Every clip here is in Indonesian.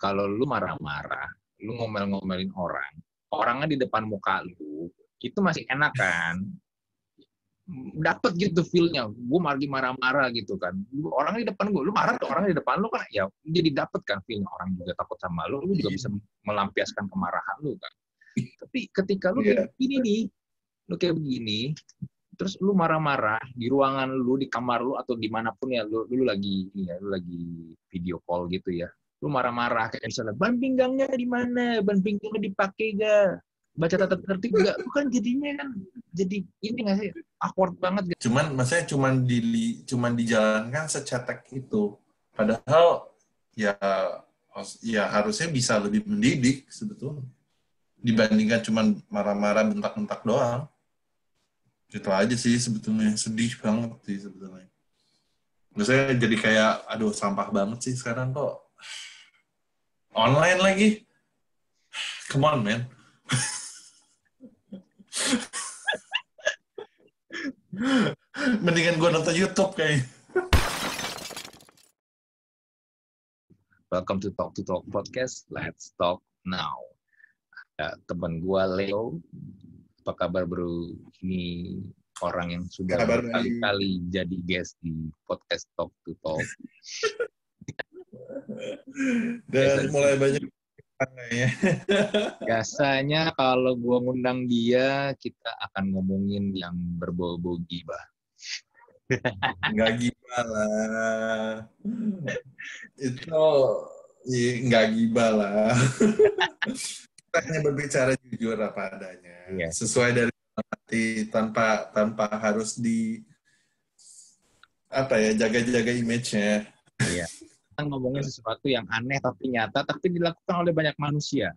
kalau lu marah-marah, lu ngomel-ngomelin orangnya di depan muka lu, itu masih enak kan? Dapat gitu feel-nya, gue lagi marah-marah gitu kan, orang di depan gue, lu marah tuh orang di depan lu kan, ya jadi dapat kan feel orang juga takut sama lu juga bisa melampiaskan kemarahan lu kan. Tapi ketika lu kayak begini nih, lu kayak begini, terus lu marah-marah di ruangan lu, di kamar lu atau dimanapun ya, lu lagi video call gitu ya, lu marah-marah kayak misalnya ban pinggangnya di mana, ban pinggangnya dipakai gak, baca tata tertib gak, lu kan jadinya kan jadi ini nggak sih, awkward banget gitu. Maksudnya cuman dijalankan secetek itu. Padahal ya harusnya bisa lebih mendidik sebetulnya dibandingkan cuman marah-marah bentak-bentak doang. Itu aja sih sebetulnya, sedih banget sih sebetulnya. Maksudnya jadi kayak aduh sampah banget sih sekarang kok. Online lagi. Come on, man. Mendingan gue nonton YouTube kayaknya. Welcome to Talk Podcast. Let's talk now. Teman gue Leo, apa kabar bro? Ini orang yang sudah berkali-kali jadi guest di podcast Talk. Dan mulai banyak ya. Biasanya kalau gue ngundang dia, kita akan ngomongin yang berbau-bau gibah. Nggak gibah lah. Itu nggak gibah lah. Kita hanya berbicara jujur apa adanya. Yeah. Sesuai dari hati, tanpa harus jaga-jaga image-nya. Iya. Kita ngomongin sesuatu yang aneh tapi nyata, tapi dilakukan oleh banyak manusia.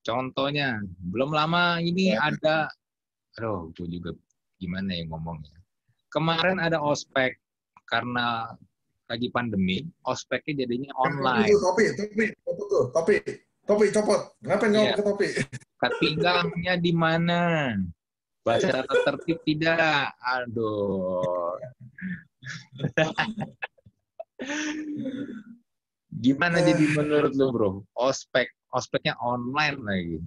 Contohnya, belum lama ini ada, gue juga gimana ya ngomongnya. Kemarin ada ospek, karena lagi pandemi, ospeknya jadinya online. Topi, copot. Ngapain ngomong ke topi? Ikat pinggangnya di mana? Baca tata tertib tidak? Aduh. Gimana jadi menurut lu bro? Ospeknya online lagi.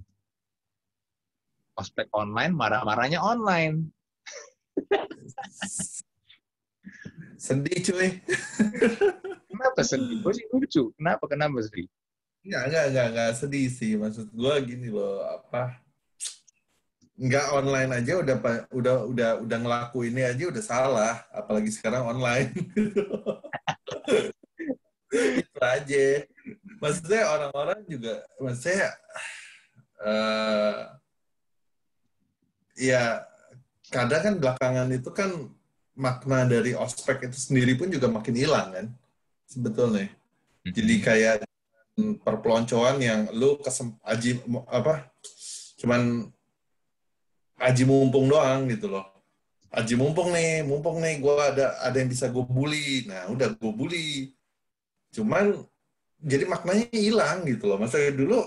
Ospek online, marah-marahnya online. Sedih cuy. Kenapa sedih? Gue sih lucu. Kenapa sedih? Enggak sedih sih. Maksud gue gini loh, nggak online aja udah ngelakuinnya aja udah salah, apalagi sekarang online. Itu aja. Maksudnya orang-orang juga, ya kadang kan belakangan itu kan makna dari ospek itu sendiri pun juga makin hilang kan sebetulnya. Jadi kayak perpeloncoan yang lu cuman aji mumpung doang gitu loh. Aji mumpung nih gue ada yang bisa gue bully. Nah udah gue bully. Cuman jadi maknanya hilang gitu loh. Maksudnya dulu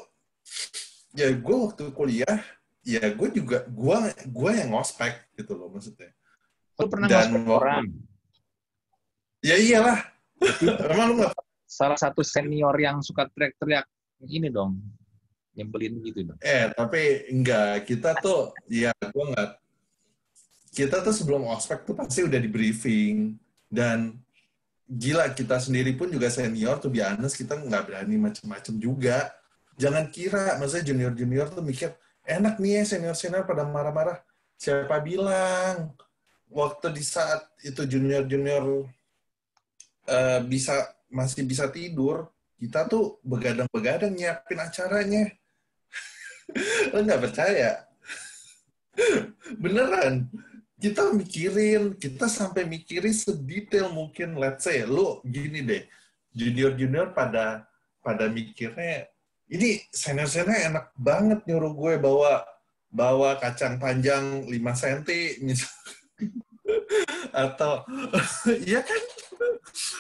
ya gue waktu kuliah ya gue yang ngospek gitu loh maksudnya. Lu pernah ngospek orang? Ya iyalah. Emang lu nggak? Salah satu senior yang suka teriak-teriak ini dong, nyebelin gitu dong. Tapi enggak, kita tuh ya gue nggak. Kita tuh sebelum ospek tuh pasti udah di briefing dan gila kita sendiri pun juga senior tuh honest, kita nggak berani macem-macem juga. Jangan kira, maksudnya junior-junior tuh mikir enak nih ya senior-senior pada marah-marah. Siapa bilang waktu di saat itu junior-junior masih bisa tidur, kita tuh begadang-begadang nyiapin acaranya. Lo nggak percaya? Beneran. Kita sampai mikirin sedetail mungkin. Let's say, lu gini deh, junior-junior pada mikirnya, ini senior-senior enak banget nyuruh gue bawa kacang panjang 5 cm, misalnya. Atau, iya kan?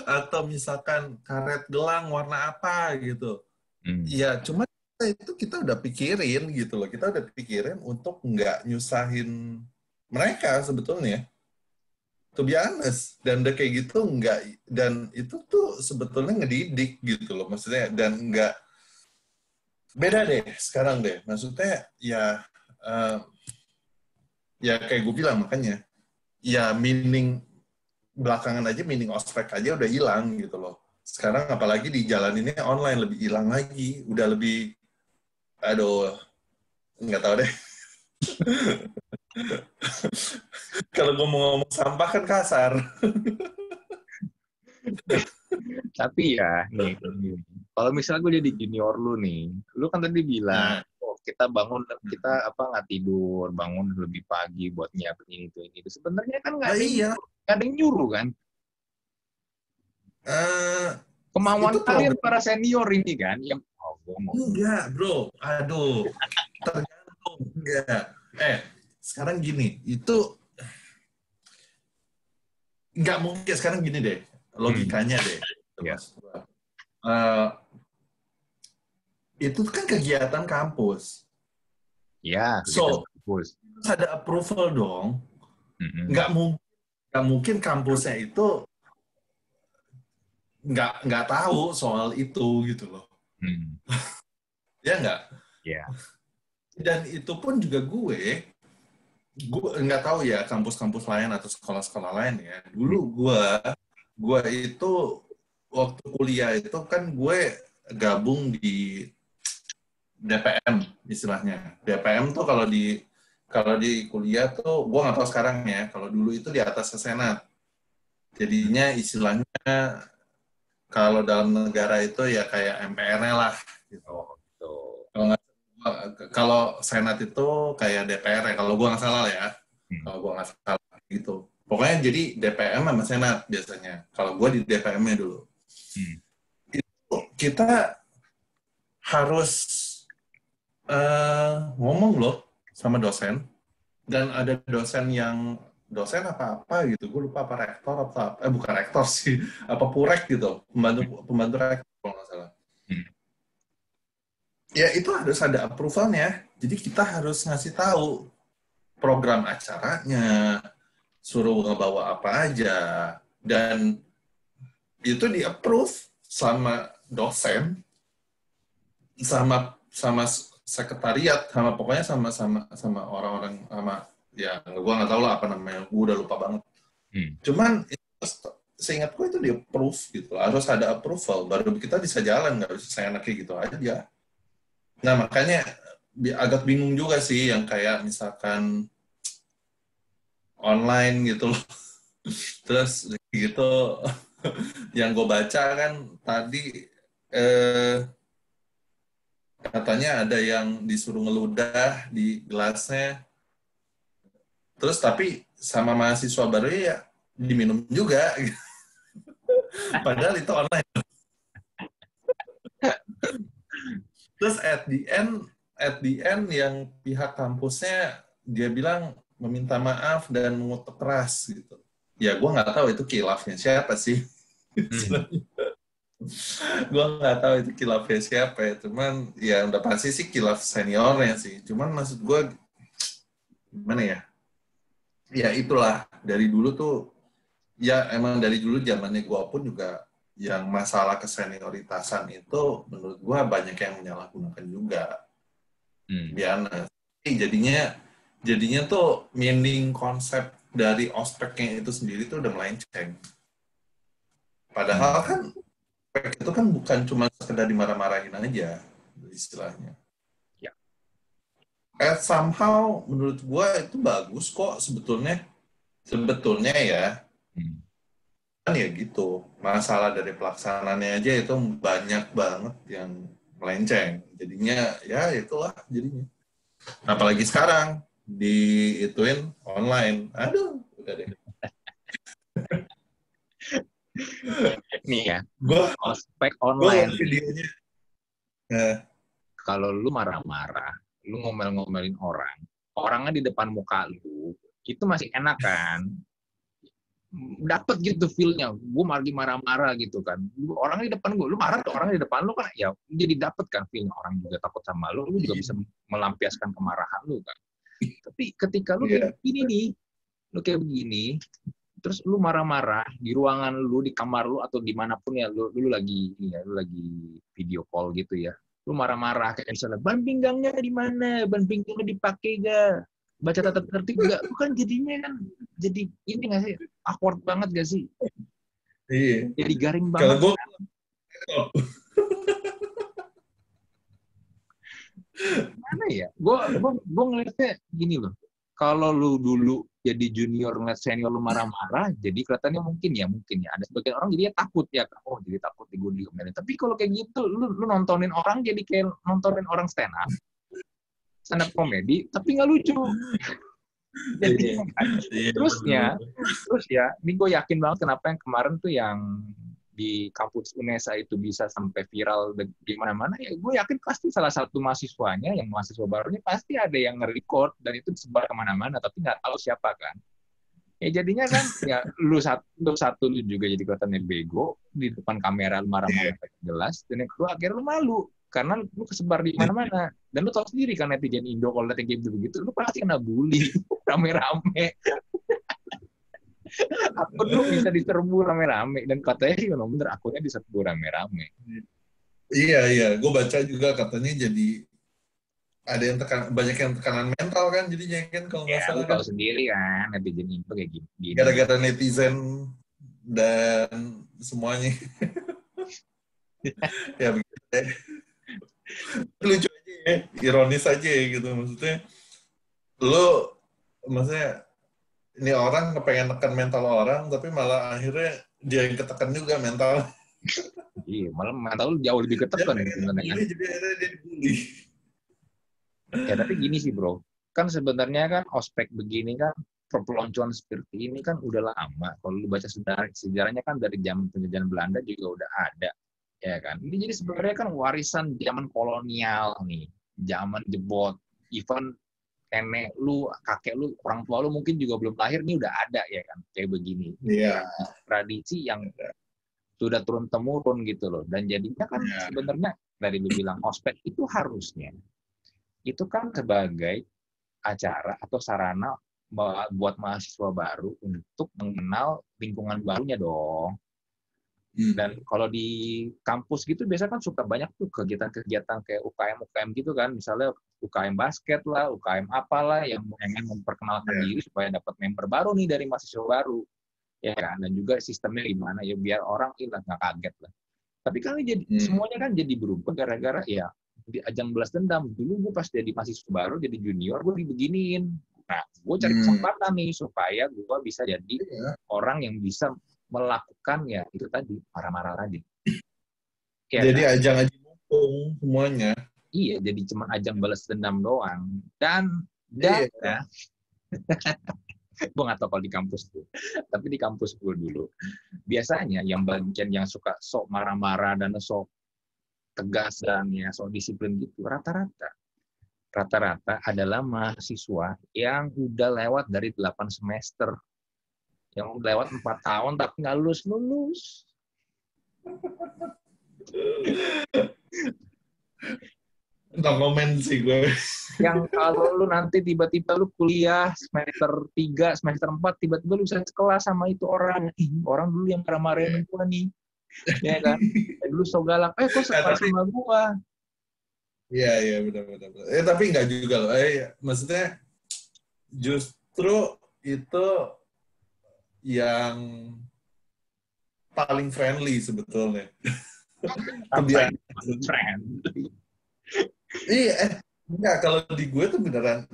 Atau misalkan karet gelang warna apa gitu. Ya, cuma itu kita udah pikirin gitu loh. Kita udah pikirin untuk nggak nyusahin mereka sebetulnya. To be honest. Dan udah kayak gitu enggak, dan itu tuh sebetulnya ngedidik gitu loh maksudnya, dan enggak beda deh sekarang deh. Maksudnya ya ya kayak gue bilang makanya ya meaning belakangan aja meaning ospek aja udah hilang gitu loh. Sekarang apalagi di jalan ini online lebih hilang lagi, udah lebih aduh nggak tahu deh. Kalau gue mau ngomong sampah kan kasar. Tapi ya, nih, kalau misalnya gue jadi junior lu nih, lu kan tadi bilang, Nah, oh kita bangun, kita apa nggak tidur, bangun lebih pagi buat nyiapin ini tuh ini. Itu sebenarnya kan nah iya, nggak ada yang nyuruh kan. eh, Kemauan itu kalian program. para senior ini kan, yang oh, gue mau ini. Enggak, bro. Aduh, tergantung. Enggak. Sekarang gini, itu nggak mungkin. Sekarang gini deh, Hmm, logikanya deh. ya, Mas. Eh, itu kan kegiatan kampus. ya kegiatan So, kampus. harus ada approval dong. Mm-mm. Nggak mungkin kampusnya itu nggak tahu soal itu gitu loh. Hmm, Ya nggak? ya, Dan itu pun juga gue nggak tahu ya kampus-kampus lain atau sekolah-sekolah lain ya. Dulu hmm, gue itu waktu kuliah itu kan gue gabung di DPM istilahnya. DPM tuh kalau di kuliah tuh gue nggak tahu sekarang ya. Kalau dulu itu di atas Senat. Jadinya istilahnya kalau dalam negara itu ya kayak MPR-nya lah gitu. oh, gitu. Kalau nggak kalau Senat itu kayak DPR ya. Kalau gue nggak salah ya. Hmm, Kalau gue nggak salah gitu. Pokoknya jadi DPM sama Senat biasanya. Kalau gue di DPM-nya dulu. hmm, Itu kita harus ngomong loh sama dosen. Dan ada dosen apa-apa gitu. Gue lupa apa rektor apa bukan rektor sih. Apa purek gitu. Pembantu rektor kalau nggak salah. hmm, Ya itu harus ada approval-nya. Jadi kita harus ngasih tahu program acaranya, suruh ngebawa apa aja, dan itu di-approve sama dosen, sama sama sekretariat, sama pokoknya sama orang-orang, sama ya gue nggak tahu lah apa namanya, gue udah lupa banget. hmm. Cuman seingat gue itu di-approve gitu, harus ada approval baru kita bisa jalan, nggak bisa seenaknya gitu aja. Nah makanya agak bingung juga sih yang kayak misalkan online gitu loh. Terus gitu yang gue baca kan tadi katanya ada yang disuruh ngeludah di gelasnya, terus tapi sama mahasiswa baru ya diminum juga. Padahal itu online. Terus at the end yang pihak kampusnya dia bilang meminta maaf dan mengutuk keras gitu. Ya gue nggak tahu itu kilafnya siapa sih. Hmm. Gue nggak tahu itu kilafnya siapa ya. Cuman ya udah pasti sih kilaf seniornya sih. Cuman maksud gue gimana ya? Ya itulah dari dulu tuh ya emang dari dulu zamannya gue pun juga yang masalah kesenioritasan itu menurut gue banyak yang menyalahgunakan juga. Hmm. Biar jadinya tuh meaning konsep dari ospeknya itu sendiri tuh udah melenceng. Padahal Hmm. kan ospek itu kan bukan cuma sekedar dimarah-marahin aja istilahnya. Ya. Somehow menurut gue itu bagus kok sebetulnya ya. Hmm. Kan ya gitu, masalah dari pelaksanaannya aja itu banyak banget yang melenceng, jadinya ya itulah jadinya, apalagi sekarang diituin online, aduh udah deh. Nih ya, gue ospek gue online. videonya eh, Kalau lu marah-marah, lu ngomel-ngomelin orang, orangnya di depan muka lu, itu masih enak kan? Dapat gitu feel-nya. Gue lagi marah-marah gitu kan. Orangnya di depan gue, lu marah tuh orangnya di depan lu kan, ya jadi dapet kan feel-nya. Orang juga takut sama lu juga bisa melampiaskan kemarahan lu kan. Tapi ketika lu kayak iya begini nih, lu kayak begini, terus lu marah-marah di ruangan lu, di kamar lu atau dimanapun ya, lu lagi lu lagi video call gitu ya, lu marah-marah kayak misalnya ban pinggangnya di mana, ban pinggangnya dipakai gak, baca tata tertib gak, lu kan jadinya kan jadi ini nggak sih, awkward banget gak sih, Iya. jadi garing Kalau banget. gue, Mana ya, gue ngeliatnya gini loh, kalau lu dulu jadi junior ngeliat senior lu marah-marah, jadi kelihatannya mungkin ya ada sebagian orang jadi takut ya, oh jadi takut gue diomelin. Tapi kalau kayak gitu, lu nontonin orang jadi kayak nontonin orang stand up komedi, tapi nggak lucu. Jadi iya, iya, terus ya, ini gue yakin banget kenapa yang kemarin tuh yang di kampus UNESA itu bisa sampai viral di mana-mana, ya gue yakin pasti salah satu mahasiswanya, yang mahasiswa barunya pasti ada yang nge-record dan itu disebar kemana-mana, tapi nggak tahu siapa kan. Ya jadinya kan, ya lu juga jadi kelihatannya bego di depan kamera, lu marah-marah jelas, dan yang kedua akhirnya lu malu karena lu kesebar di mana-mana. Dan lu tahu sendiri kan netizen Indo kalau lihat game begitu, lu pasti kena bully rame-rame. Akun lu bisa diserbu rame-rame, dan katanya sih memang bener akunnya diserbu rame-rame. iya, gue baca juga katanya jadi ada yang banyak yang tekanan mental kan jadinya kan kalau nggak Ya, lu salah kan tahu sendiri kan netizen Indo kayak gini. gara-gara netizen dan semuanya. Ya begitu deh. Lucu aja ya, ironis aja ya gitu maksudnya. Lo maksudnya ini orang kepengen tekan mental orang tapi malah akhirnya dia yang ketekan juga mental. Iya, malah mental lu jauh lebih Dia ketekan pengen sebenarnya kan. bully jadi akhirnya dia dibully. Ya tapi gini sih bro, kan sebenarnya kan ospek begini kan, perpeloncoan seperti ini kan udah lama. Kalau lu baca sejarahnya kan dari zaman penjajahan Belanda juga udah ada, ya kan. Ini jadi sebenarnya kan warisan zaman kolonial nih, zaman jebot. Even nenek lu, kakek lu, orang tua lu mungkin juga belum lahir nih udah ada ya kan, kayak begini. Iya. Tradisi yang sudah turun temurun gitu loh. Dan jadinya kan sebenarnya dari lu bilang ospek itu harusnya itu kan sebagai acara atau sarana buat mahasiswa baru untuk mengenal lingkungan barunya dong. Dan kalau di kampus gitu biasanya kan suka banyak tuh kegiatan-kegiatan kayak UKM gitu kan, misalnya UKM basket lah, UKM apalah yang ingin memperkenalkan diri supaya dapat member baru nih dari mahasiswa baru, ya kan. Dan juga sistemnya gimana ya biar orang hilang nggak kaget lah. Tapi kan jadi semuanya kan jadi berubah gara-gara ya di ajang balas dendam. Dulu gue pas jadi mahasiswa baru, jadi junior, gue dibeginiin. Nah, gue cari kesempatan nih supaya gue bisa jadi orang yang bisa melakukan ya itu tadi, marah-marah tadi. Ya, jadi kan? Ajang aja mumpung semuanya. Iya, jadi cuma ajang balas dendam doang. Dan ya, gue nggak tahu kalau di kampus tuh, tapi di kampus gue dulu biasanya yang bagian yang suka sok marah-marah dan sok tegas dan ya sok disiplin gitu rata-rata adalah mahasiswa yang udah lewat dari 8 semester, yang udah lewat 4 tahun tapi nggak lulus. No comment sih gue. Yang kalau lu nanti tiba-tiba lu kuliah semester 3, semester 4, tiba-tiba lu bisa sekelas sama itu orang. Orang dulu yang marah-marahin gua nih. Ya kan? Dulu so galak, kok sekelas sama gua? Iya, benar. Tapi nggak juga loh. Maksudnya justru itu yang paling friendly sebetulnya. Friendly. Iya, enggak, kalau di gue tuh beneran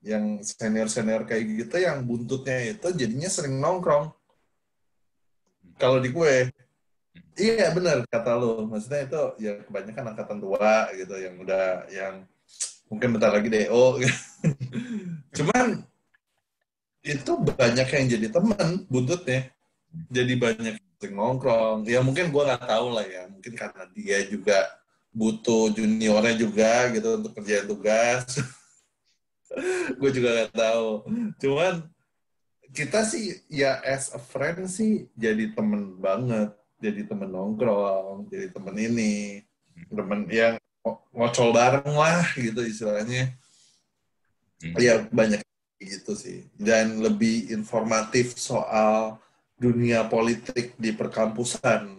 yang senior kayak gitu yang buntutnya itu jadinya sering nongkrong. Kalau di gue, iya benar kata lo, maksudnya itu ya kebanyakan angkatan tua gitu yang mungkin bentar lagi DO. Cuman itu banyak yang jadi teman buntutnya, jadi banyak yang nongkrong. Ya mungkin gue nggak tahu lah ya, mungkin karena dia juga butuh juniornya juga gitu untuk kerjaan tugas. Gue juga nggak tahu. Cuman kita sih ya as a friend sih jadi temen banget, jadi temen nongkrong, jadi temen ini, temen yang ngocol bareng lah gitu istilahnya. Ya banyak gitu sih. Dan lebih informatif soal dunia politik di perkampusan.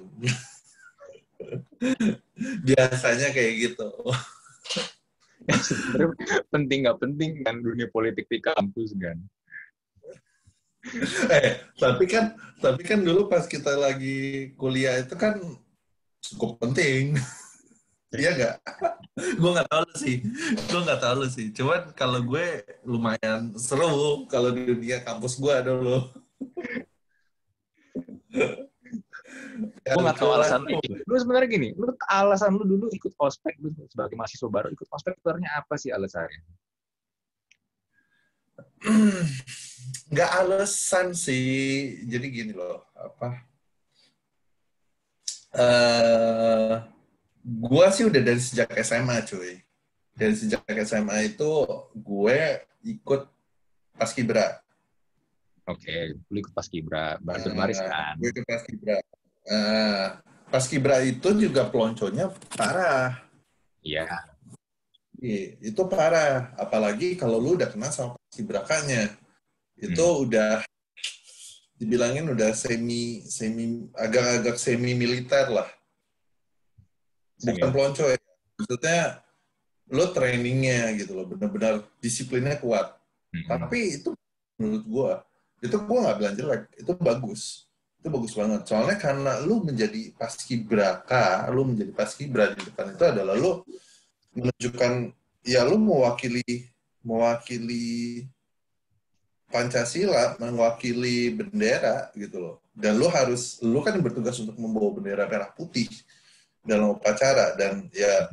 Biasanya kayak gitu. Ya, sebenarnya penting nggak penting kan dunia politik di kampus kan. Tapi kan dulu pas kita lagi kuliah itu kan cukup penting. Iya nggak? Gue nggak tahu lu sih. Gue nggak tahu lu sih. Cuman kalau gue lumayan seru kalau di dunia kampus gue dulu. Ya Gue nggak lucu tahu lah. alasan lu sebenarnya gini, lu alasan lu dulu ikut ospek lu sebagai mahasiswa baru ikut ospek sebenarnya apa sih alasannya? Nggak alasan sih. Jadi gini loh. Eh gue sih udah dari sejak SMA cuy. Dari sejak SMA itu gue ikut Paskibra. Oke, lu ikut Paskibra, berbaris kan? Gue ikut Paskibra. Uh, Paskibra itu juga pelonconya parah. Iya. Itu parah. Apalagi kalau lu udah kenal sama Paskibrakanya. Itu udah dibilangin udah agak-agak semi militer lah. Bukan pelonco ya. Maksudnya lo trainingnya gitu loh, benar-benar disiplinnya kuat. Tapi itu menurut itu gue nggak bilang jelek, itu bagus banget. Soalnya karena lu menjadi paskibraka, lu menjadi paskibra di depan itu adalah lu menunjukkan ya lu mewakili Pancasila, mewakili bendera gitu loh. Dan lu kan bertugas untuk membawa bendera merah putih dalam upacara dan ya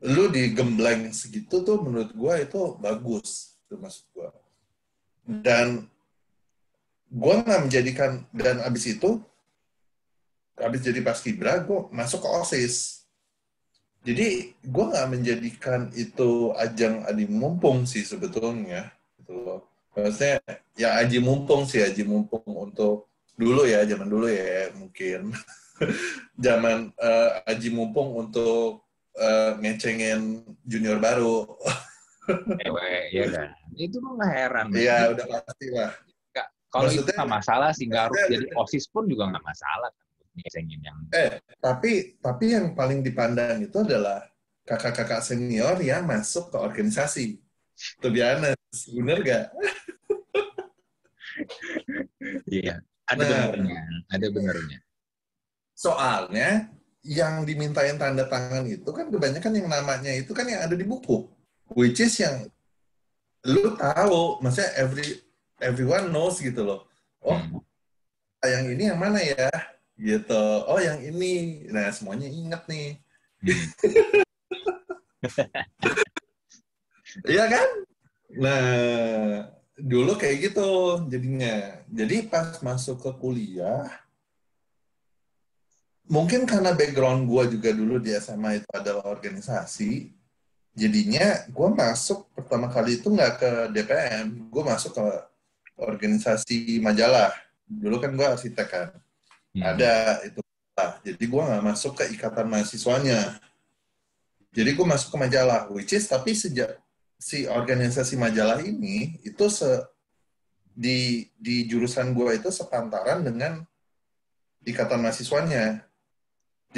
lu digembleng segitu tuh menurut gue itu bagus itu maksud gue. Dan gue nggak menjadikan, dan abis jadi paskibra gue masuk ke OSIS. Jadi gue nggak menjadikan itu ajang adi mumpung sih sebetulnya gitu loh. Maksudnya ya aji mumpung untuk dulu ya, zaman dulu ya mungkin zaman aji mumpung untuk ngecengin junior baru. Ya kan? Itu mah nggak heran. Iya, udah pasti lah. Kalau itu nggak masalah sih, nggak harus jadi maksudnya- OSIS pun juga nggak masalah. Ngesengin yang tapi yang paling dipandang itu adalah kakak-kakak senior yang masuk ke organisasi. To be honest, bener gak? iya, ada Nah, benernya, ada benernya. soalnya yang dimintain tanda tangan itu kan kebanyakan yang namanya itu kan yang ada di buku. Which is yang lu tahu, maksudnya everyone knows gitu loh. Oh, yang ini yang mana ya? Gitu. Oh, yang ini. Nah, semuanya ingat nih. Iya kan? Nah, dulu kayak gitu jadinya. Jadi pas masuk ke kuliah, mungkin karena background gue juga dulu di SMA itu adalah organisasi, jadinya gue masuk pertama kali itu nggak ke DPM, gue masuk ke organisasi majalah. Dulu kan gue arsitek kan. Ada itu. Jadi gue nggak masuk ke ikatan mahasiswanya. Jadi gue masuk ke majalah, which is tapi sejak si organisasi majalah ini itu di jurusan gue itu sepantaran dengan ikatan mahasiswanya.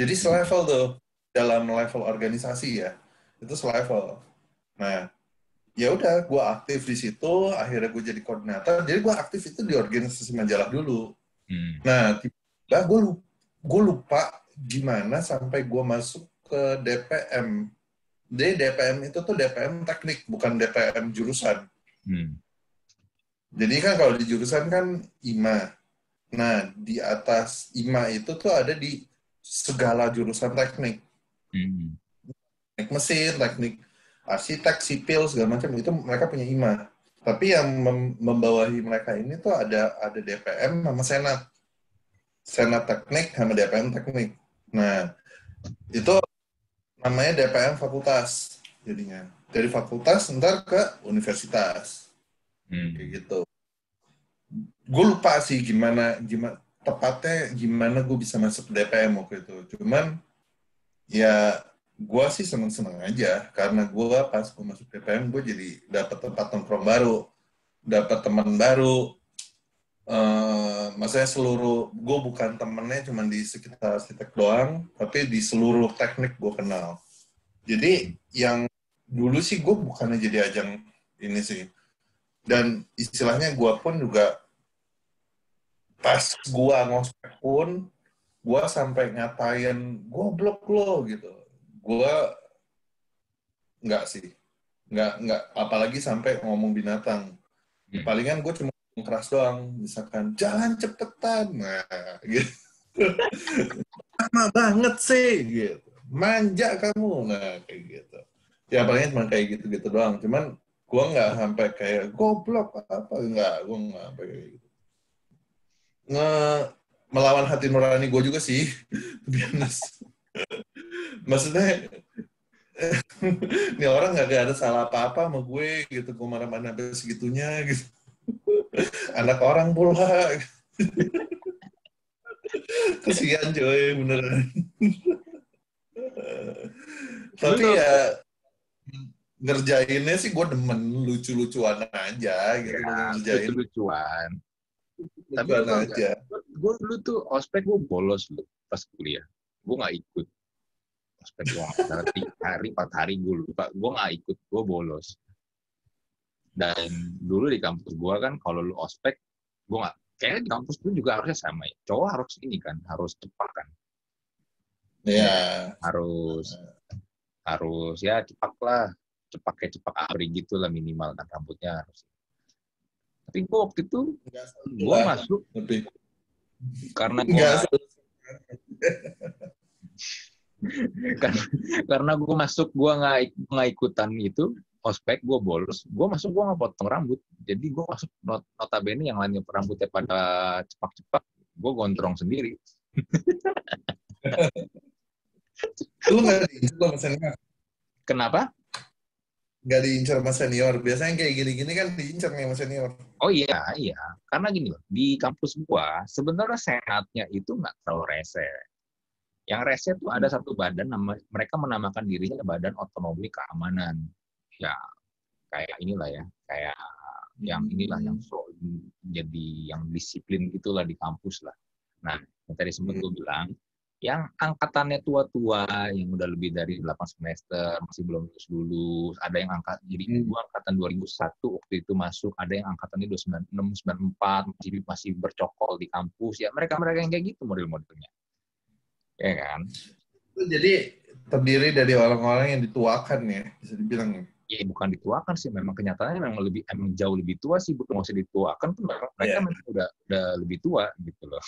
Jadi selevel tuh dalam level organisasi ya, itu selevel. Nah, ya udah gue aktif di situ, akhirnya gue jadi koordinator. Jadi gue aktif itu di organisasi majalah dulu. Nah, tiba-tiba gue lupa gimana sampai gue masuk ke DPM. DPM itu tuh DPM teknik, bukan DPM jurusan. Jadi kan kalau di jurusan kan IMA. Nah, di atas IMA itu tuh ada di segala jurusan teknik. Teknik mesin, teknik arsitek, sipil, segala macam, itu mereka punya IMA. Tapi yang membawahi mereka ini tuh ada DPM sama Senat. Senat teknik sama DPM teknik. Nah, itu namanya DPM fakultas jadinya. Dari fakultas ntar ke universitas. Kayak gitu. Gue lupa sih gimana tepatnya gimana gue bisa masuk DPM waktu itu. Cuman ya gue sih seneng-seneng aja karena gue pas gue masuk TPM gue jadi dapat tempat nongkrong baru, dapat teman baru. Maksudnya seluruh gue bukan temennya cuma di sekitar arsitek doang, tapi di seluruh teknik gue kenal. Jadi yang dulu sih gue bukannya jadi ajang ini sih, dan istilahnya gue pun juga pas gue ngospek pun gue sampai ngatain goblok lo gitu. Gue nggak sih, nggak apalagi sampai ngomong binatang. Palingan gue cuma keras doang, misalkan jalan cepetan, nah gitu. Lama banget sih gitu, manja kamu, nah kayak gitu. Ya palingan cuma kayak gitu-gitu doang, cuman gue nggak sampai kayak goblok apa, nggak, gue nggak sampai kayak gitu. Melawan hati nurani gue juga sih, to be honest. Maksudnya ini orang nggak ada salah apa-apa sama gue gitu, gue marah-marah sampai segitunya gitu. Anak orang pula. Kesian coy, beneran. Tapi ya ngerjainnya sih gue demen, lucu-lucuan aja gitu, Ya, ngerjain lucu-lucuan. Tapi lu lucuan tau gak, aja. gue dulu tuh ospek gue bolos lu pas kuliah. Gue nggak ikut ospek, gue nggak 3 hari 4 hari gue lupa, gue nggak ikut, gue bolos. Dan dulu di kampus gue kan kalau lu ospek, gue nggak, kayaknya di kampus itu juga harusnya sama ya, cowok harus ini kan, harus cepat kan. Ya. Harus ya cepat lah, cepat kayak cepat abri gitu lah minimal kan, rambutnya harus. Tapi gue waktu itu gue masuk Tapi karena gue karena gue masuk, gue nggak ikutan itu ospek, gue bolos, gue masuk, gue nggak potong rambut, jadi gue masuk notabene yang lainnya rambutnya pada cepak-cepak, gue gondrong sendiri. lu nggak diincar sama senior? Kenapa? Nggak diincar sama senior, biasanya kayak gini-gini kan diincar nih sama senior. Oh iya, karena gini loh, di kampus gua sebenarnya senatnya itu nggak terlalu rese. Yang rese tuh ada satu badan, mereka menamakan dirinya Badan Otonomi Keamanan. Ya, kayak inilah ya, kayak yang inilah yang jadi yang disiplin gitulah di kampus lah. Nah, yang tadi sempat gue bilang, yang angkatannya tua-tua, yang udah lebih dari 8 semester, masih belum lulus, ada yang jadi gue angkatan 2001 waktu itu masuk, ada yang angkatannya 296, 94, masih bercokol di kampus, ya mereka-mereka yang kayak gitu model-modelnya. Ya kan? Jadi terdiri dari orang-orang yang dituakan ya, bisa dibilang ya. Ya bukan dituakan sih, memang kenyataannya memang jauh lebih tua sih, bukan usah dituakan pun mereka memang udah lebih tua gitu loh.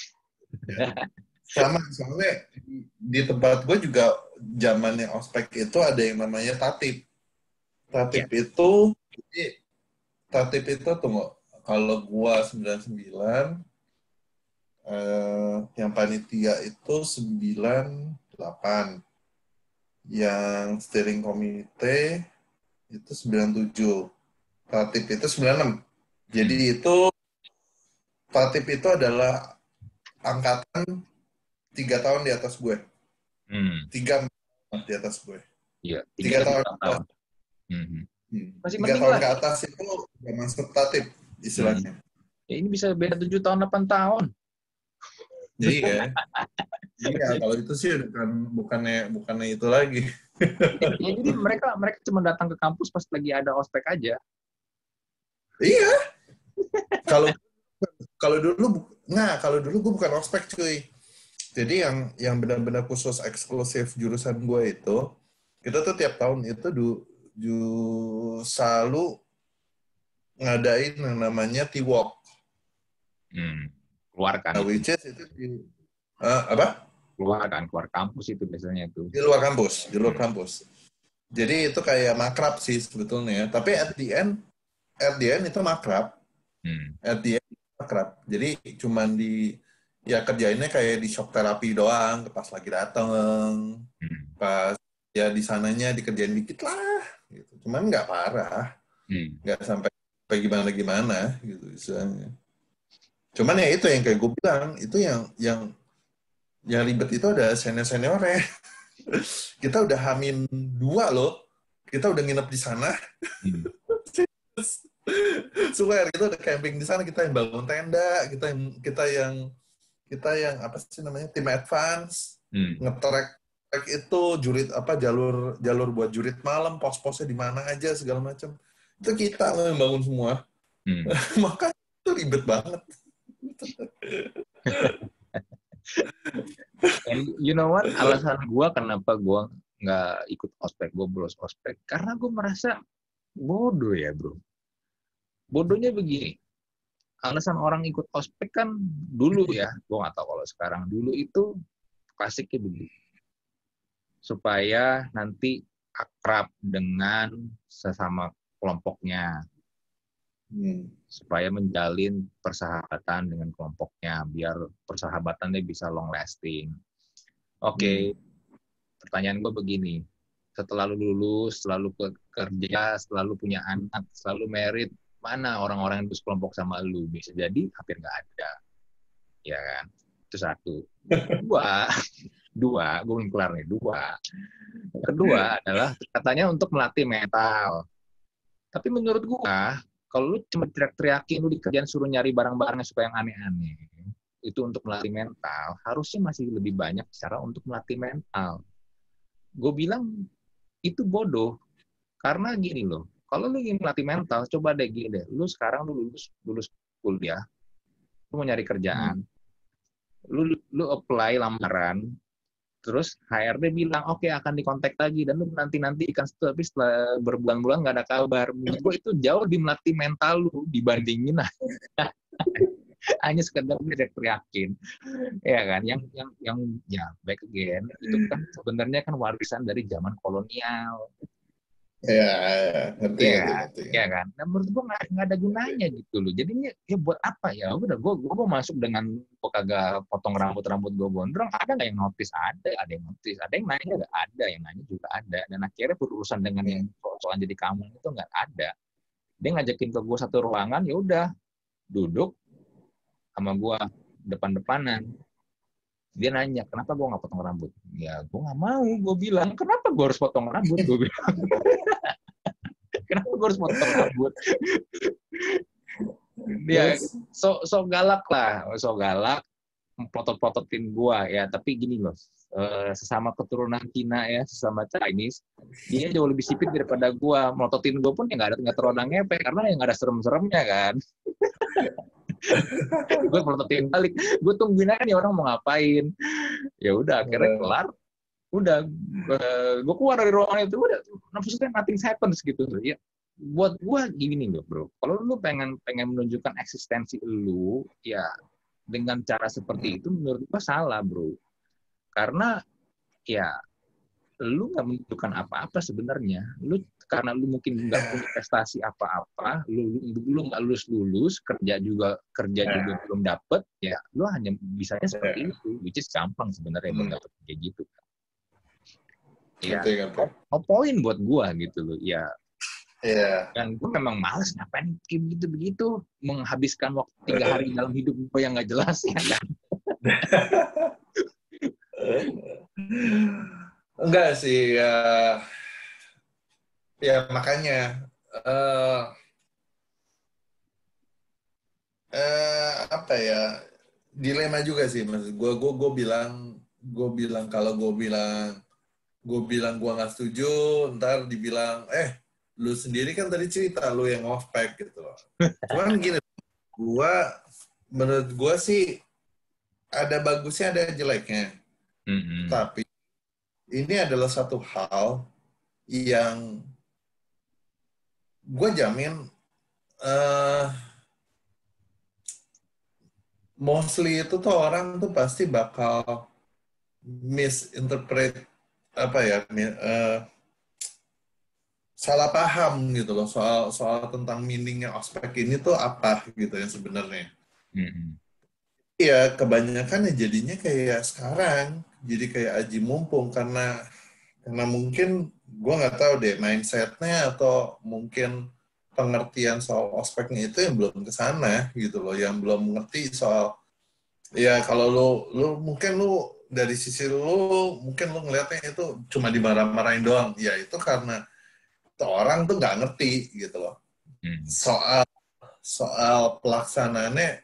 Sama, soalnya di tempat gue juga zamannya ospek itu ada yang namanya tatip. Tatip itu, jadi tatip itu tunggu, kalau gue 99, yang panitia itu 98, yang steering komite itu 97, tatip itu 96. Jadi itu tatip itu adalah angkatan 3 tahun di atas gue. 3 di atas gue. Iya, 3 tahun. Masih 3 tahun ke atas itu udah masuk tatip istilahnya. Ya ini bisa beda 7 tahun, 8 tahun. Iya. Iya, kalau itu sih bukannya itu lagi. Ya, jadi mereka cuma datang ke kampus pas lagi ada ospek aja. Iya. Kalau dulu gue bukan ospek cuy. Jadi yang benar-benar khusus eksklusif jurusan gue itu, kita tuh tiap tahun itu selalu ngadain yang namanya T-Walk. Keluar kan? Nah, which is itu apa? Keluar kampus itu biasanya itu. Di luar kampus. Jadi itu kayak makrab sih sebetulnya. Tapi at the end itu makrab. At the end makrab. Jadi cuman kerjainnya kayak di shock terapi doang pas lagi dateng. Pas ya di sananya dikerjain dikit lah gitu. Cuman nggak parah. Nggak sampai gimana gitu misalnya. Cuman ya itu yang kayak gue bilang, itu yang ribet itu ada senior-seniornya. Kita udah H-2 loh. Kita udah nginep di sana. Hmm. Swear, kita udah camping di sana, kita yang bangun tenda, kita yang apa sih namanya, tim advance, ngetrek itu jurit apa jalur buat jurit malam, pos-posnya di mana aja segala macam. Itu kita loh yang bangun semua. Makanya itu ribet banget. And you know what? Alasan gue kenapa gue nggak ikut ospek, gue bolos ospek, karena gue merasa bodoh ya bro. Bodohnya begini. Alasan orang ikut ospek kan dulu ya, gue nggak tahu kalau sekarang. Dulu itu klasiknya begini. Supaya nanti akrab dengan sesama kelompoknya. Supaya menjalin persahabatan dengan kelompoknya, biar persahabatannya bisa long lasting. Oke. Pertanyaan gue begini. Setelah lu lulus, selalu kerja, selalu punya anak, selalu married, mana orang-orang yang sekelompok sama lu? Bisa jadi hampir nggak ada. Ya kan? Itu satu. Dua, gue belum kelar nih. Kedua adalah katanya untuk melatih mental. Tapi menurut gue, kalau lu cuma teriak-teriakin, lu di kerjaan suruh nyari barang-barangnya supaya yang aneh-aneh, itu untuk melatih mental, harusnya masih lebih banyak cara untuk melatih mental. Gue bilang, itu bodoh. Karena gini loh, kalau lu ingin melatih mental, coba deh gini deh. Lu sekarang lu lulus kuliah, lu mau nyari kerjaan, lu apply lamaran, terus HRD bilang, oke, akan dikontak lagi, dan lu nanti ikan tapi setelah berbulan-bulan nggak ada kabar. Menurut gue itu jauh lebih melatih mental lu dibandingin hanya sekedar teriakin, ya kan? Yang ya back again itu kan sebenarnya kan warisan dari zaman kolonial. Ya, ngerti. Ya kan. Nah, menurut gue nggak ada gunanya gitu loh. Jadinya ya buat apa ya? Udah gue masuk dengan gue kagak potong rambut gue gondrong. Ada nggak yang notice? Ada yang notice. Ada yang nanya nggak ada, yang nanya juga ada. Dan akhirnya berurusan dengan yang soal jadi kamu itu nggak ada. Dia ngajakin ke gue satu ruangan, ya udah duduk sama gue depan-depanan. Dia nanya, kenapa gue nggak potong rambut? Ya, gue nggak mau. Gue bilang, kenapa gue harus potong rambut? Gue bilang, kenapa gue harus potong rambut? Dia so galak lah, so galak, potot-pototin gue ya. Tapi gini loh, sesama keturunan Cina ya, sesama Chinese, dia jauh lebih sipit daripada gue. Melototin gue pun ya nggak terlalu ngepek, karena ya nggak ada serem-seremnya kan. Gue melototin balik, gue tungguin aja nih orang mau ngapain. Ya udah akhirnya kelar, udah gue keluar dari ruangan itu, udah maksudnya nothing happens gitu ya. Buat gue gini loh bro, kalau lu pengen menunjukkan eksistensi lu ya dengan cara seperti itu, menurut gue salah bro, karena ya lu nggak menunjukkan apa-apa sebenarnya. Lu karena lu mungkin nggak punya prestasi apa-apa, lu nggak lulus kerja juga belum dapet, ya lu hanya bisanya seperti itu, which is gampang sebenarnya buat dapet kayak gitu. Ya, no point buat gua gitu loh. Ya, dan gue memang males ngapain begitu menghabiskan waktu 3 hari dalam hidup gue yang nggak jelas ya kan. Enggak sih, ya makanya apa ya, dilema juga sih maksud gue bilang kalau gue bilang gue nggak setuju, ntar dibilang lu sendiri kan tadi cerita lu yang off-pack gitu loh. Cuman gini, menurut gue sih ada bagusnya ada jeleknya. Tapi ini adalah satu hal yang gue jamin mostly itu tuh orang tuh pasti bakal misinterpret salah paham gitu loh soal tentang meaningnya ospek ini tuh apa gitu yang sebenarnya. Ya kebanyakan ya jadinya kayak sekarang, jadi kayak aji mumpung karena mungkin gue nggak tahu deh mindsetnya atau mungkin pengertian soal ospeknya itu yang belum kesana gitu loh, yang belum mengerti soal ya kalau lu mungkin lu dari sisi lu mungkin lu ngeliatnya itu cuma dimarah-marahin doang. Ya itu karena orang tuh nggak ngerti gitu loh. Soal pelaksanaannya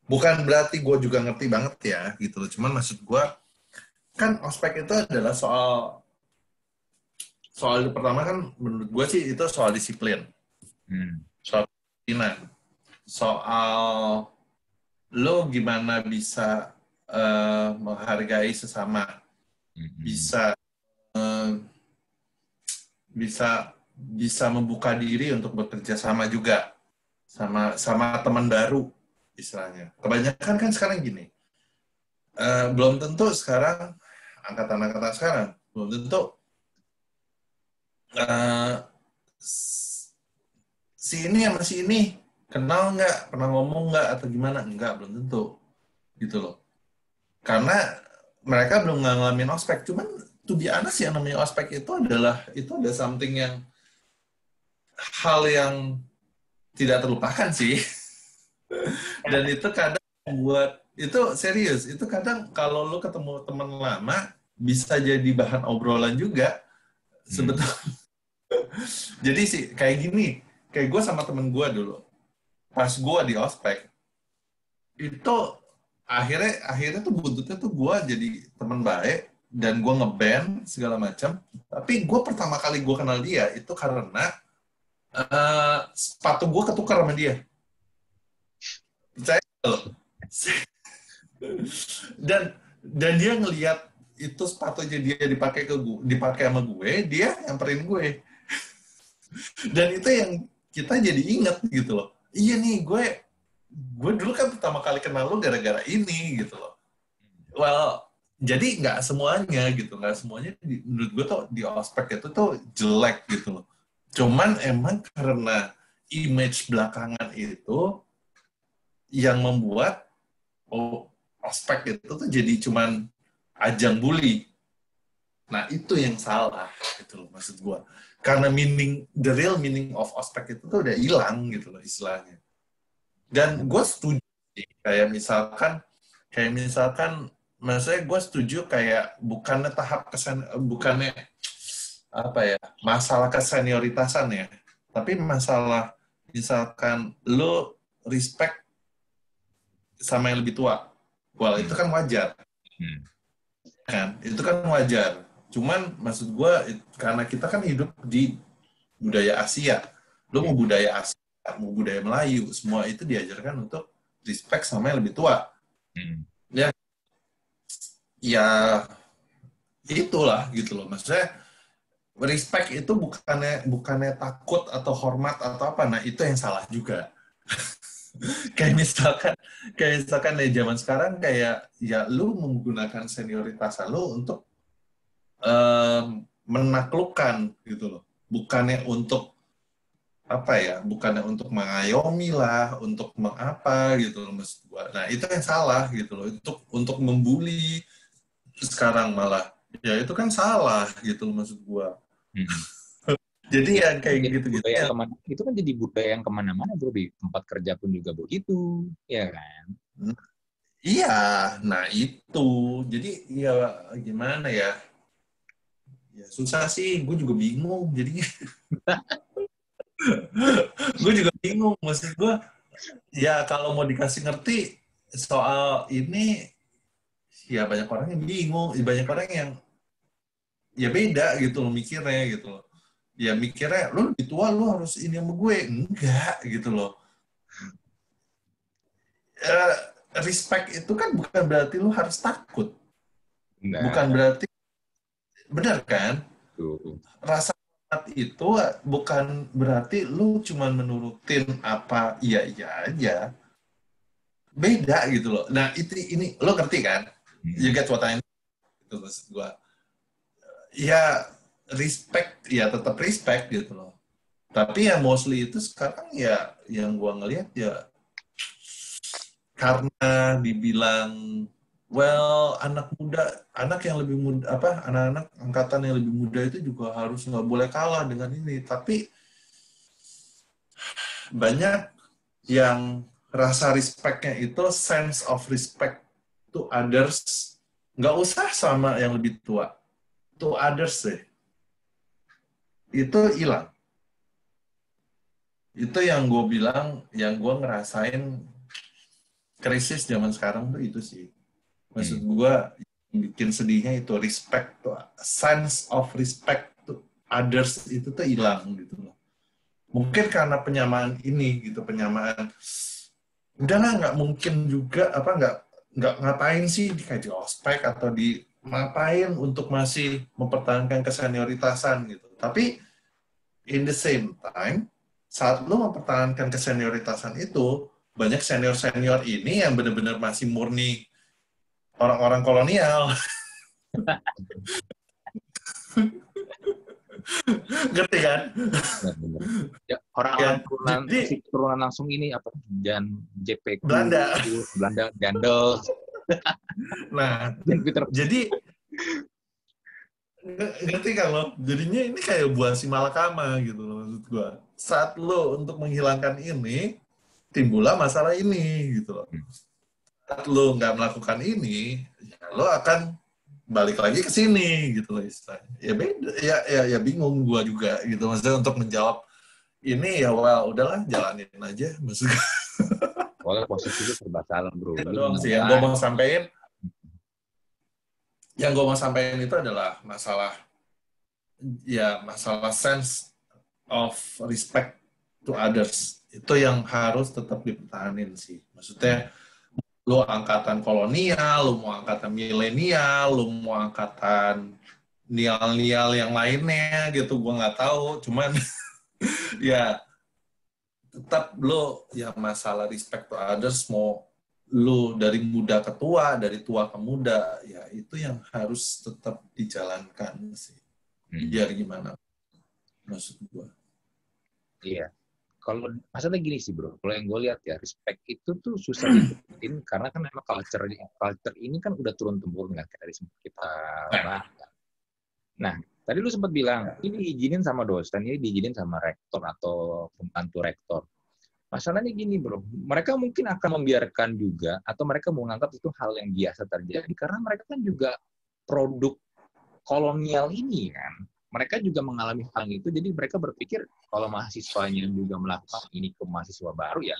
bukan berarti gue juga ngerti banget ya gitu loh. Cuman maksud gue kan ospek itu adalah soal pertama kan menurut gue sih itu soal disiplin, soal kedisiplinan, soal lo gimana bisa menghargai sesama, bisa bisa membuka diri untuk bekerja sama juga sama teman baru istilahnya. Kebanyakan kan sekarang gini, belum tentu sekarang angkatan-angkatan sekarang belum tentu si ini sama si ini kenal nggak, pernah ngomong nggak atau gimana, nggak, belum tentu gitu loh, karena mereka belum ngalamin ospek. Cuman to be honest, yang namanya ospek itu ada something yang hal yang tidak terlupakan sih. Dan itu kadang buat itu serius, itu kadang kalau lu ketemu teman lama bisa jadi bahan obrolan juga sebetulnya. Jadi sih kayak gini, kayak gue sama temen gue dulu pas gue di ospek itu akhirnya tuh buntutnya tuh gue jadi teman baik dan gue ngeband segala macam. Tapi gue pertama kali gue kenal dia itu karena sepatu gue ketukar sama dia. Percaya loh. Dan dia ngelihat itu sepatunya dia dipakai sama gue, dia nyamperin gue. Dan itu yang kita jadi inget gitu loh. Iya nih, gue dulu kan pertama kali kenal lo gara-gara ini gitu loh. Well, jadi nggak semuanya gitu, nggak semuanya menurut gue tuh di ospek itu tuh jelek gitu loh. Cuman emang karena image belakangan itu yang membuat ospek itu tuh jadi cuman ajang bully. Nah itu yang salah gitu loh maksud gue. Karena the real meaning of ospek itu tuh udah hilang gitu loh istilahnya. Dan gue setuju sih, kayak misalkan maksudnya gue setuju kayak bukannya bukannya apa ya, masalah kesenioritasan ya, tapi masalah misalkan lo respect sama yang lebih tua, well itu kan wajar, kan itu kan wajar. Cuman maksud gue karena kita kan hidup di budaya Asia, lo mau budaya Asia mau budaya Melayu, semua itu diajarkan untuk respect sama yang lebih tua. Ya itulah gitu loh, maksudnya respect itu bukannya takut atau hormat atau apa. Nah itu yang salah juga. kayak misalkan di zaman sekarang kayak ya lu menggunakan senioritas lu untuk menaklukkan gitu loh, bukannya untuk apa ya, bukannya untuk mengayomi lah, untuk mengapa gitu loh maksud gua. Nah itu yang salah gitu loh, untuk membuli sekarang malah ya itu kan salah gitu loh maksud gua. Jadi ya kayak gitu-gitu ya. Itu kan jadi budaya yang kemana-mana bro, di tempat kerja pun juga begitu, ya kan? Iya, nah itu jadi ya gimana ya, ya susah sih, gue juga bingung jadinya. Gue juga bingung, maksud gue ya kalau mau dikasih ngerti soal ini ya banyak orang yang bingung, banyak orang yang ya beda gitu loh mikirnya gitu loh. Ya mikirnya lu lebih tua lu harus ini sama gue, enggak gitu loh. Respect itu kan bukan berarti lu harus takut, bukan berarti, benar kan? Rasa hormat itu bukan berarti lu cuma menurutin apa iya aja, beda gitu loh. Nah ini lo ngerti kan? You get what I mean? Itu maksud gue. Ya respect ya tetap respect gitu loh. Tapi ya mostly itu sekarang ya yang gue ngelihat ya karena dibilang well anak yang lebih muda, apa anak-anak angkatan yang lebih muda itu juga harus nggak boleh kalah dengan ini. Tapi banyak yang rasa respect-nya itu sense of respect to others nggak usah sama yang lebih tua. To others deh. Itu hilang. Itu yang gue bilang, yang gue ngerasain krisis zaman sekarang tuh itu sih. Maksud gue, bikin sedihnya itu respect tuh, sense of respect to others itu tuh hilang gitu loh. Mungkin karena penyamaan ini gitu, penyamaan udahlah nggak mungkin juga apa nggak ngapain sih di kayak di ospek atau di ngapain untuk masih mempertahankan kesenioritasan gitu. Tapi in the same time saat lo mempertahankan kesenioritasan itu banyak senior-senior ini yang benar-benar masih murni orang-orang kolonial. Ngerti kan? Benar-benar. Ya, orang-orang Ya, turunan, jadi turunan langsung ini apa? Dan JPQ, Belanda. Belanda, Gandel, Nah, dan Peter. jadi ngerti kan lo? Jadinya ini kayak buah si malakama gitu loh maksud gua. Saat lo untuk menghilangkan ini, timbullah masalah ini gitu loh. Saat lo nggak melakukan ini, ya lo akan balik lagi ke sini gitu loh istilahnya. Ya beda, ya bingung gua juga gitu maksudnya untuk menjawab ini ya well udahlah jalanin aja maksud gua. Soalnya posisi lu serba salah, bro. Itu Lu doang sih yang gua mau sampaikan. Yang gua mau sampaikan itu adalah masalah sense of respect to others. Itu yang harus tetap dipertahanin sih. Maksudnya, lu angkatan kolonial, lu mau angkatan milenial, lu mau angkatan nial-nial yang lainnya gitu, gue nggak tahu. Cuman, ya tetap lu ya masalah respect to others, mau lu dari muda ke tua, dari tua ke muda, ya itu yang harus tetap dijalankan sih. Biar gimana, maksud gue. Iya. Kalau masalah gini sih bro, kalau yang gue lihat ya respect itu tuh susah didapetin karena kan memang culture ini kan udah turun temurun kan dari kita bahas. Nah, tadi lu sempat bilang ini diizinin sama dosen, ini diizinin sama rektor atau pembantu rektor. Masalahnya gini bro, mereka mungkin akan membiarkan juga atau mereka mau menganggap itu hal yang biasa terjadi karena mereka kan juga produk kolonial ini kan. Mereka juga mengalami hal itu, jadi mereka berpikir kalau mahasiswanya juga melakukan ini ke mahasiswa baru ya,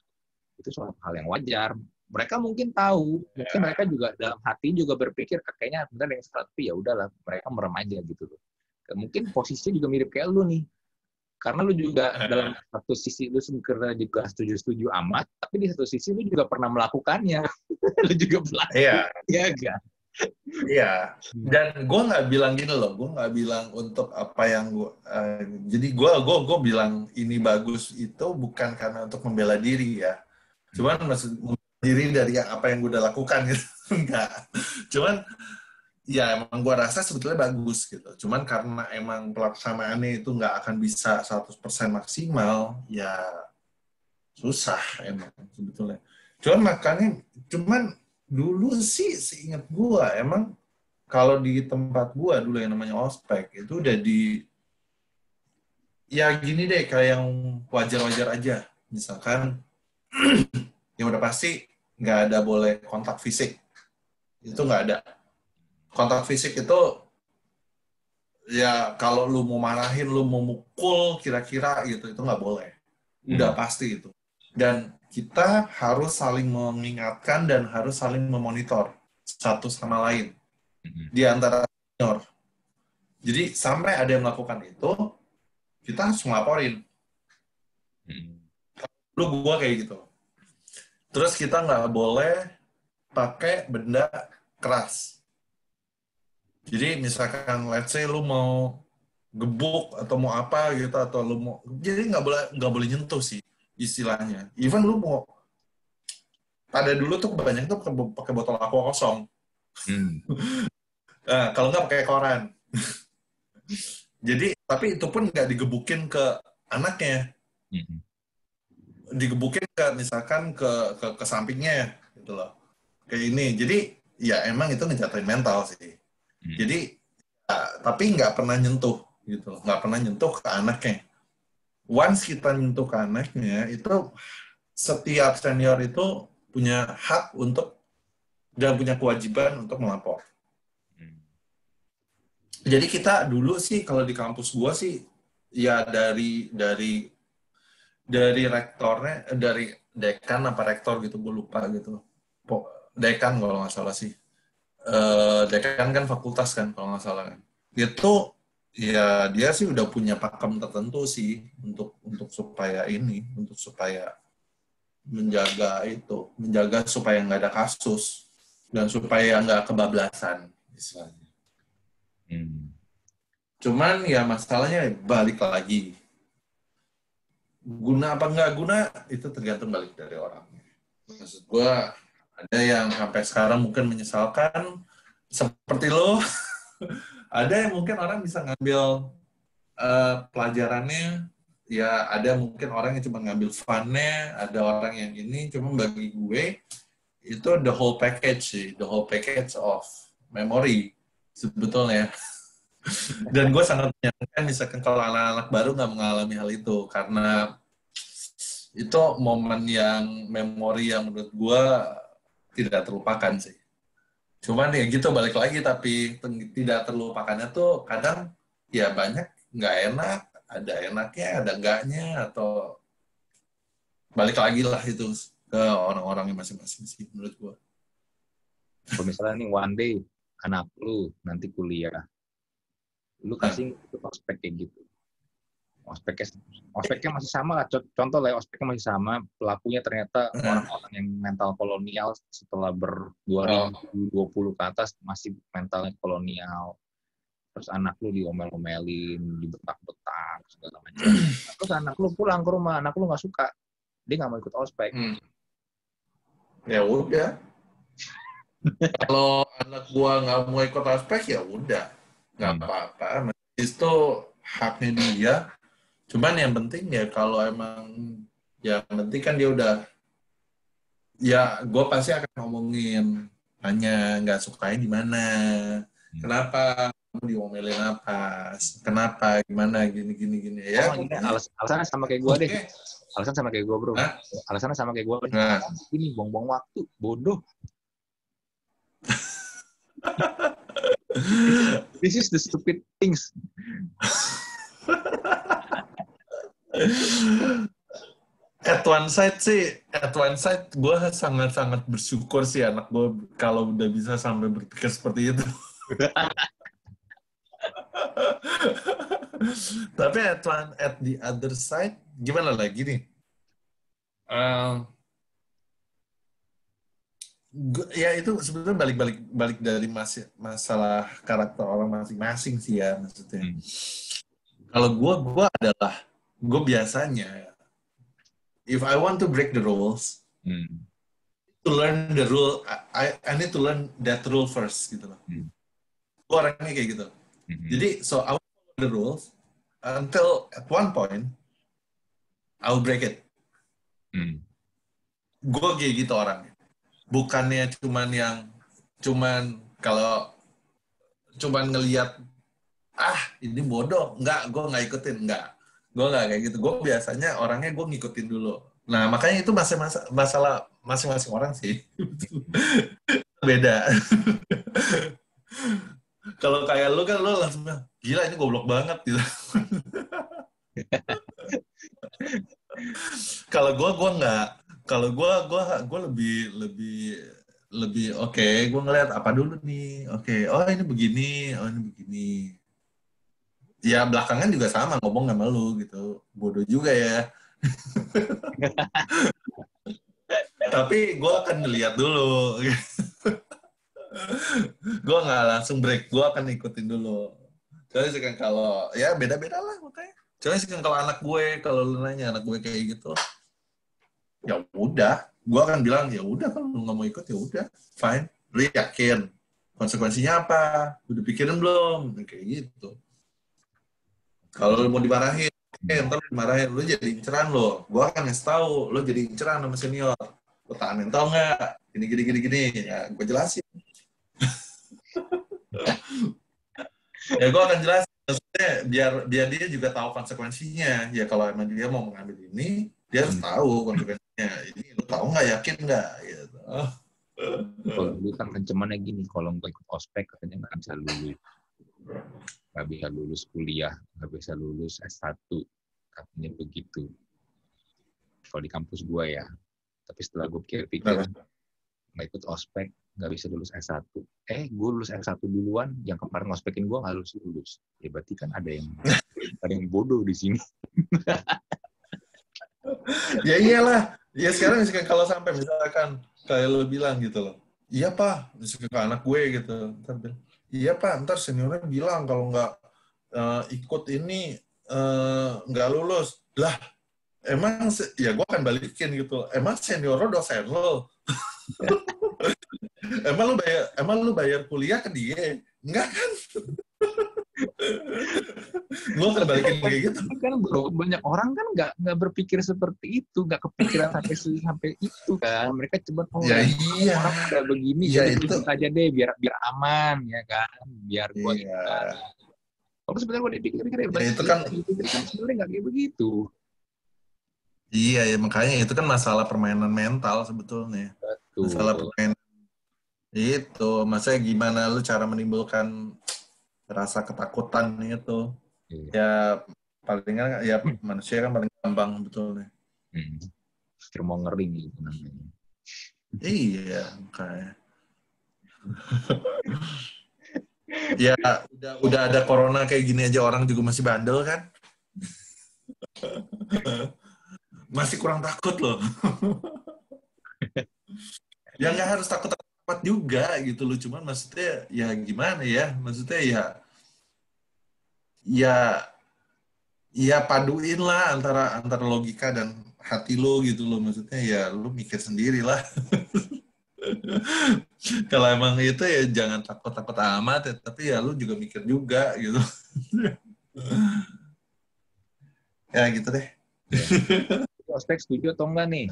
itu suatu hal yang wajar. Mereka mungkin tahu, mungkin mereka juga dalam hati juga berpikir kayaknya benar yang salah, tapi ya udahlah, mereka merem aja gitu loh. Mungkin posisinya juga mirip kayak lu nih, karena lu juga dalam satu sisi lu sebenarnya juga setuju-setuju amat, tapi di satu sisi lu juga pernah melakukannya, lu juga pelaku, ya kan? Iya, dan gue nggak bilang gini loh, gue nggak bilang untuk apa yang gue, jadi gue bilang ini bagus itu bukan karena untuk membela diri ya, cuman maksud membela diri dari apa yang gue udah lakukan gitu, enggak, cuman ya emang gue rasa sebetulnya bagus gitu, cuman karena emang pelaksanaannya itu nggak akan bisa 100% maksimal, ya susah emang sebetulnya, cuman dulu sih seingat gue emang kalau di tempat gua dulu yang namanya ospek itu udah ya gini deh kayak yang wajar-wajar aja misalkan yang udah pasti nggak ada boleh kontak fisik itu nggak ada kontak fisik itu ya kalau lu mau marahin lu mau mukul kira-kira gitu itu nggak boleh udah pasti itu dan kita harus saling mengingatkan dan harus saling memonitor satu sama lain di antara senior. Jadi sampai ada yang melakukan itu, kita harus ngelaporin. Lu gua kayak gitu. Terus kita nggak boleh pakai benda keras. Jadi misalkan let's say lu mau gebuk atau mau apa gitu atau lu mau jadi nggak boleh nyentuh sih istilahnya. Even lu mau pada dulu tuh kebanyakan tuh pakai botol aqua kosong. Nah, kalau nggak pakai koran. Jadi, tapi itu pun nggak digebukin ke anaknya. Digebukin ke, misalkan ke sampingnya, gitu loh. Kayak ini. Jadi, ya emang itu ngejatuhin mental sih. Jadi, ya, tapi nggak pernah nyentuh, gitu loh. Nggak pernah nyentuh ke anaknya. Once kita nyentuh ke anaknya, itu setiap senior itu punya hak untuk, dan punya kewajiban untuk melapor. Jadi kita dulu sih kalau di kampus gua sih ya dari rektornya, dari dekan apa rektor gitu, gue lupa gitu. Dekan kalau nggak salah sih. Dekan kan fakultas kan kalau nggak salah kan. Itu ya dia sih udah punya pakem tertentu sih untuk supaya menjaga supaya nggak ada kasus dan supaya nggak kebablasan istilahnya. Cuman ya masalahnya balik lagi, guna apa nggak guna itu tergantung balik dari orang. Maksud gue ada yang sampai sekarang mungkin menyesalkan seperti lo. Ada yang mungkin orang bisa ngambil pelajarannya, ya ada mungkin orang yang cuma ngambil fun-nya, ada orang yang ini, cuma bagi gue itu the whole package sih, the whole package of memory sebetulnya. Dan gue sangat menyayangkan misalkan kalau anak-anak baru nggak mengalami hal itu, karena itu momen yang memori yang menurut gue tidak terlupakan sih. Cuman ya gitu balik lagi, tapi tidak terlupakannya tuh kadang ya banyak nggak enak, ada enaknya, ada enggaknya, atau balik lagi lah itu ke orang-orangnya masing-masing sih menurut gua. Kalau misalnya nih one day anak lu nanti kuliah, lu kasih ospek kayak gitu. Ospeknya masih sama lah. Contoh lah, ospeknya masih sama. Pelakunya ternyata orang-orang yang mental kolonial setelah 2020 ke atas masih mentalnya kolonial. Terus anak lu diomel-omelin, dibetak-betak, segala macam. Terus anak lu pulang ke rumah, anak lu nggak suka. Dia nggak mau ikut ospek. Ya udah. Kalau anak gua nggak mau ikut ospek, ya udah. Nggak apa-apa. Itu haknya dia. Cuman yang penting ya kalau emang yang penting kan dia udah, ya gue pasti akan ngomongin, tanya nggak sukanya di mana, kenapa kamu diomelin apa, kenapa gimana gini ya. Alasannya sama kayak gue deh. Alasan sama kayak gue bro. Alasannya sama kayak gue. Ini buang-buang waktu, bodoh. This is the stupid things. At one side gue sangat-sangat bersyukur sih anak gue kalau udah bisa sampai berpikir seperti itu. Tapi at the other side gimana lagi nih? Ya itu sebenarnya balik dari masalah karakter orang masing-masing sih ya maksudnya. Kalau gue biasanya, if I want to break the rules, to learn the rule, I need to learn that rule first gitu loh. Gue orangnya kayak gitu. Jadi so I will follow the rules until at one point I will break it. Gue kayak gitu orangnya. Bukannya kalau ngelihat ini bodoh, gue nggak ikutin, gue nggak kayak gitu. Gue biasanya orangnya gue ngikutin dulu. Nah makanya itu masalah masing-masing orang sih. Beda. Kalau kayak lu kan lu langsung bilang, gila ini goblok banget gitu. Kalau gue nggak. Kalau gue lebih oke, gue ngeliat apa dulu nih. Oke, oh ini begini. Ya belakangan juga sama ngomong sama lu gitu. Bodoh juga ya. Tapi gue akan ngeliat dulu. Gue nggak langsung break, gue akan ikutin dulu. Soalnya sih kan kalau ya beda-beda lah makanya. Soalnya sih kan kalau anak gue, kalau lu nanya anak gue kayak gitu, ya udah, gue akan bilang ya udah kalau lu nggak mau ikut ya udah, fine. Lu yakin konsekuensinya apa? Udah pikirin belum? Kayak gitu. Kalau lu mau dimarahin, ntar lu dimarahin, lu jadi inceran lo. Gue akan ngasih tahu, lu jadi inceran sama senior. Lu tahan mental nggak? Gini. Ya, gue jelasin. Ya gue akan jelasin. Maksudnya biar dia juga tahu konsekuensinya. Ya kalau emang dia mau mengambil ini, dia harus tahu konsekuensinya. Ini lu tahu nggak, yakin nggak? Gitu. Kalau dulu kan kencemannya gini, kalau nggak ikut ospek katanya nggak bisa lulus. nggak bisa lulus kuliah, nggak bisa lulus S1, katanya begitu. Kalau di kampus gue ya. Tapi setelah gue pikir-pikir, nggak ikut ospek, nggak bisa lulus S1. Gue lulus S1 duluan, yang kemarin ngospekin gue nggak lulus. Ya berarti kan ada yang bodoh di sini. Ya iyalah. Ya sekarang misalkan kalau sampai misalkan kayak lo bilang gitu loh. Iya Pak, misalkan ke anak gue gitu. Ntar bilang, iya Pak, ntar seniornya bilang kalau nggak ikut ini nggak lulus. Lah, emang ya gue akan balikin gitu. Emang senior lo dosen lo. emang lu bayar kuliah ke dia? Enggak kan? Gue akan balikin kayak gitu. Kan bro, banyak orang kan nggak berpikir seperti itu, nggak kepikiran sampai itu kan. Mereka cuma Ya iya. orang udah begini, ya jadi itu ikut aja deh biar aman ya kan, biar gue iya. Kalau sebenarnya gue dipikir-pikir Ya itu kan sebenarnya nggak kayak begitu. iya ya, makanya itu kan masalah permainan mental sebetulnya. Betul. Masalah permainan itu, maksudnya gimana lu cara menimbulkan rasa ketakutan itu. Iya. Ya palingan ya manusia kan paling gampang sebetulnya. Mau ngering gitu namanya. Iya, kayak ya udah ada corona kayak gini aja orang juga masih bandel kan. Masih kurang takut loh. Ya nggak harus takut juga gitu loh, cuman maksudnya ya gimana ya, maksudnya ya paduin lah antara logika dan hati lo gitu loh, maksudnya ya lo mikir sendiri lah. Kalau emang itu ya jangan takut-takut amat ya, tapi ya lo juga mikir juga gitu. Ya gitu deh. Ospek setuju atau enggak nih?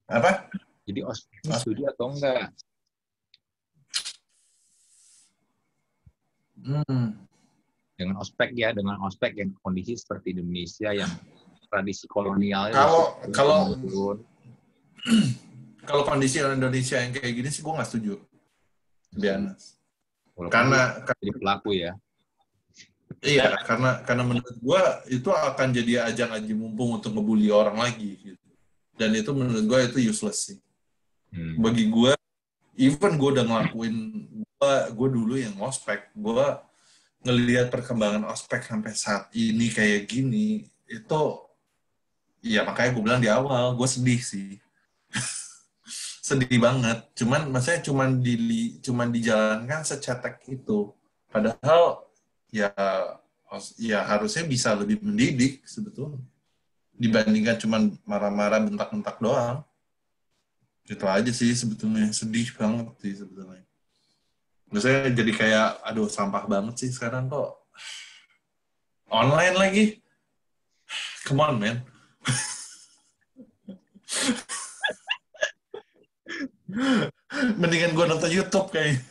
Apa? Jadi ospek setuju atau enggak? Dengan ospek yang kondisi seperti Indonesia yang tradisi kolonialnya. Kalau kondisi Indonesia yang kayak gini sih gue nggak setuju. Biar karena jadi pelaku ya. Iya, karena menurut gue itu akan jadi ajang aji mumpung untuk ngebully orang lagi gitu. Dan itu menurut gue itu useless sih. Bagi gue, even gue udah ngelakuin, gue dulu yang ospek, gue ngelihat perkembangan ospek sampai saat ini kayak gini, itu ya makanya gue bilang di awal, gue sedih sih. Sedih banget. Maksudnya cuman dijalankan secetek itu. Padahal ya harusnya bisa lebih mendidik sebetulnya dibandingkan cuman marah-marah bentak-bentak doang. Itu aja sih sebetulnya, sedih banget sih sebetulnya. Maksudnya jadi kayak aduh sampah banget sih sekarang kok online lagi. Come on man. Mendingan gue nonton YouTube kayaknya.